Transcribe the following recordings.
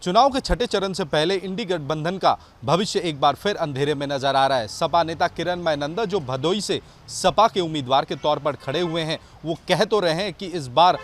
चुनाव के छठे चरण से पहले इंडी गठबंधन का भविष्य एक बार फिर अंधेरे में नजर आ रहा है। सपा नेता किरणमय नंदा जो भदोई से सपा के उम्मीदवार के तौर पर खड़े हुए हैं, वो कह तो रहे हैं कि इस बार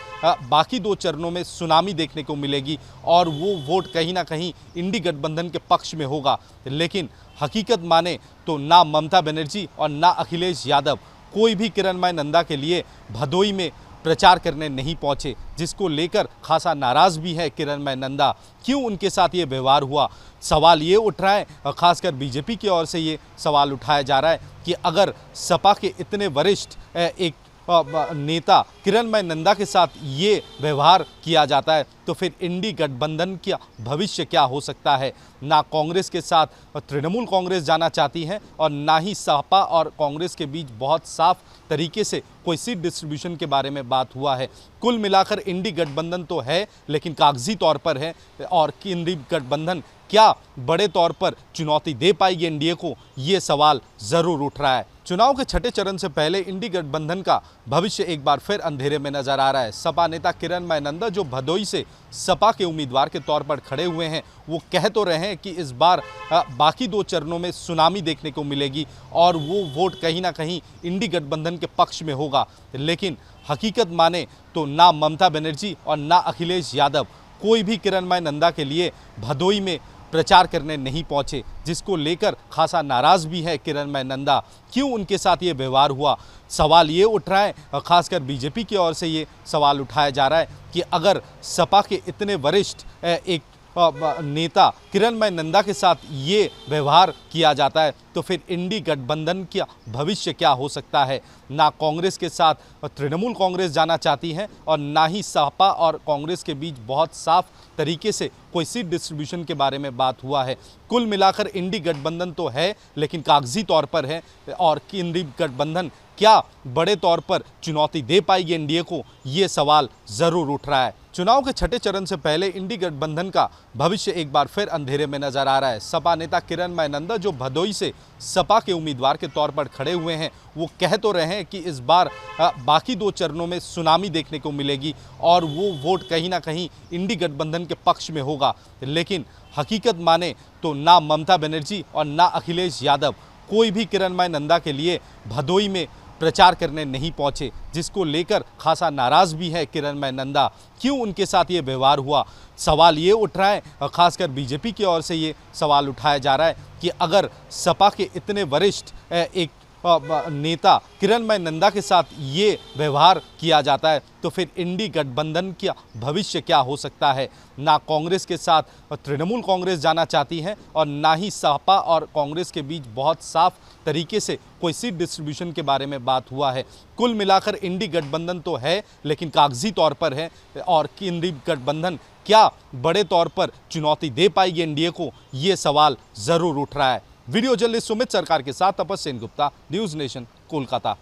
बाकी दो चरणों में सुनामी देखने को मिलेगी और वो वोट कहीं ना कहीं इंडी गठबंधन के पक्ष में होगा। लेकिन हकीकत माने तो ना ममता बनर्जी और ना अखिलेश यादव कोई भी किरणमय नंदा के लिए भदोई में प्रचार करने नहीं पहुंचे, जिसको लेकर खासा नाराज भी है किरणमय नंदा। क्यों उनके साथ ये व्यवहार हुआ, सवाल ये उठ रहा है। खासकर बीजेपी की ओर से ये सवाल उठाया जा रहा है कि अगर सपा के इतने वरिष्ठ एक नेता किरणमय नंदा के साथ ये व्यवहार किया जाता है तो फिर इंडी गठबंधन का भविष्य क्या हो सकता है। ना कांग्रेस के साथ तृणमूल कांग्रेस जाना चाहती है और ना ही सपा और कांग्रेस के बीच बहुत साफ तरीके से कोई सीट डिस्ट्रीब्यूशन के बारे में बात हुआ है। कुल मिलाकर इंडी गठबंधन तो है, लेकिन कागजी तौर पर है और इंडी गठबंधन क्या बड़े तौर पर चुनौती दे पाएगी एनडीए को, ये सवाल जरूर उठ रहा है। चुनाव के छठे चरण से पहले इंडी गठबंधन का भविष्य एक बार फिर अंधेरे में नजर आ रहा है। सपा नेता किरणमय नंदा जो भदोई से सपा के उम्मीदवार के तौर पर खड़े हुए हैं, वो कह तो रहे हैं कि इस बार बाकी दो चरणों में सुनामी देखने को मिलेगी और वो वोट कहीं ना कहीं इंडी गठबंधन के पक्ष में होगा। लेकिन हकीकत माने तो ना ममता बनर्जी और ना अखिलेश यादव कोई भी किरणमय नंदा के लिए भदोई में प्रचार करने नहीं पहुंचे, जिसको लेकर खासा नाराज भी है किरणमय नंदा। क्यों उनके साथ ये व्यवहार हुआ, सवाल ये उठ रहा है। खासकर बीजेपी की ओर से ये सवाल उठाया जा रहा है कि अगर सपा के इतने वरिष्ठ एक नेता किरणमय नंदा के साथ ये व्यवहार किया जाता है तो फिर इंडी गठबंधन का भविष्य क्या हो सकता है। ना कांग्रेस के साथ तृणमूल कांग्रेस जाना चाहती है और ना ही सपा और कांग्रेस के बीच बहुत साफ तरीके से कोई सीट डिस्ट्रीब्यूशन के बारे में बात हुआ है। कुल मिलाकर इंडी गठबंधन तो है, लेकिन कागजी तौर पर है और इंडी गठबंधन क्या बड़े तौर पर चुनौती दे पाएगी एनडीए को, ये सवाल जरूर उठ रहा है। चुनाव के छठे चरण से पहले इंडी गठबंधन का भविष्य एक बार फिर अंधेरे में नजर आ रहा है। सपा नेता किरणमय नंदा जो भदोई से सपा के उम्मीदवार के तौर पर खड़े हुए हैं, वो कह तो रहे हैं कि इस बार बाकी दो चरणों में सुनामी देखने को मिलेगी और वो वोट कहीं ना कहीं इंडी गठबंधन के पक्ष में होगा। लेकिन हकीकत माने तो ना ममता बनर्जी और ना अखिलेश यादव कोई भी किरणमय नंदा के लिए भदोई में प्रचार करने नहीं पहुंचे, जिसको लेकर खासा नाराज भी है किरणमय नंदा। क्यों उनके साथ ये व्यवहार हुआ, सवाल ये उठ रहा है। खासकर बीजेपी की ओर से ये सवाल उठाया जा रहा है कि अगर सपा के इतने वरिष्ठ एक नेता किरणमय नंदा के साथ ये व्यवहार किया जाता है तो फिर इंडी गठबंधन का भविष्य क्या हो सकता है। ना कांग्रेस के साथ तृणमूल कांग्रेस जाना चाहती है और ना ही सपा और कांग्रेस के बीच बहुत साफ तरीके से कोई सीट डिस्ट्रीब्यूशन के बारे में बात हुआ है। कुल मिलाकर इंडी गठबंधन तो है, लेकिन कागजी तौर पर है और इंडी गठबंधन क्या बड़े तौर पर चुनौती दे पाएगी एनडीए को, ये सवाल जरूर उठ रहा है। वीडियो जर्नलिस्ट सुमित सरकार के साथ तपस सेन गुप्ता, न्यूज़ नेशन, कोलकाता।